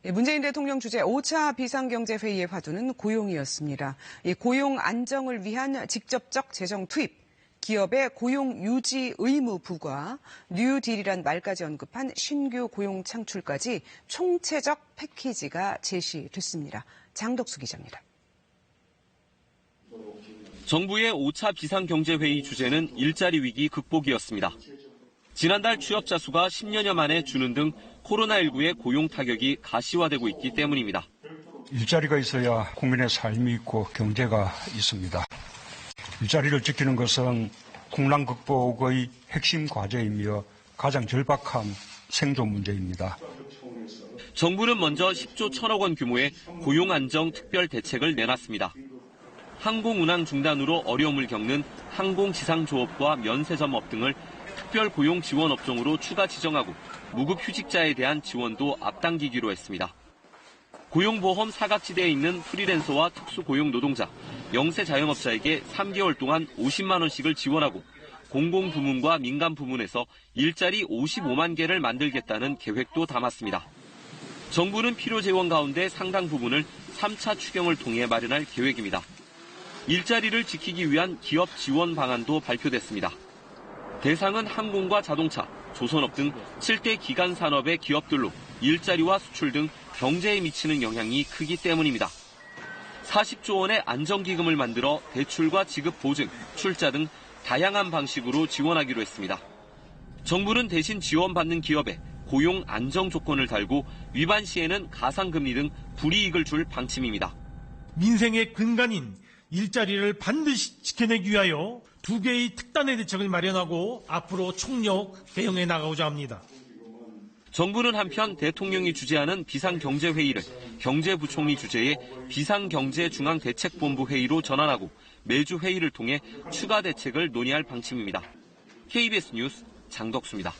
문재인 대통령 주재 5차 비상경제회의의 화두는 고용이었습니다. 이 고용 안정을 위한 직접적 재정 투입, 기업의 고용 유지 의무 부과, 뉴딜이란 말까지 언급한 신규 고용 창출까지 총체적 패키지가 제시됐습니다. 장덕수 기자입니다. 정부의 5차 비상경제회의 주제는 일자리 위기 극복이었습니다. 지난달 취업자 수가 10년여 만에 주는 등 코로나19의 고용 타격이 가시화되고 있기 때문입니다. 일자리가 있어야 국민의 삶이 있고 경제가 있습니다. 일자리를 지키는 것은 국난 극복의 핵심 과제이며 가장 절박한 생존 문제입니다. 정부는 먼저 10조 1천억 원 규모의 고용 안정 특별 대책을 내놨습니다. 항공운항 중단으로 어려움을 겪는 항공지상조업과 면세점업 등을 특별 고용 지원 업종으로 추가 지정하고 무급 휴직자에 대한 지원도 앞당기기로 했습니다. 고용보험 사각지대에 있는 프리랜서와 특수고용 노동자, 영세 자영업자에게 3개월 동안 50만 원씩을 지원하고 공공부문과 민간부문에서 일자리 55만 개를 만들겠다는 계획도 담았습니다. 정부는 필요 재원 가운데 상당 부분을 3차 추경을 통해 마련할 계획입니다. 일자리를 지키기 위한 기업 지원 방안도 발표됐습니다. 대상은 항공과 자동차, 조선업 등 7대 기간 산업의 기업들로 일자리와 수출 등 경제에 미치는 영향이 크기 때문입니다. 40조 원의 안정기금을 만들어 대출과 지급 보증, 출자 등 다양한 방식으로 지원하기로 했습니다. 정부는 대신 지원받는 기업에 고용 안정 조건을 달고 위반 시에는 가상금리 등 불이익을 줄 방침입니다. 민생의 근간인 일자리를 반드시 지켜내기 위하여 2개의 특단의 대책을 마련하고 앞으로 총력 대응해 나가고자 합니다. 정부는 한편 대통령이 주재하는 비상경제회의를 경제부총리 주재의 비상경제중앙대책본부 회의로 전환하고 매주 회의를 통해 추가 대책을 논의할 방침입니다. KBS 뉴스 장덕수입니다.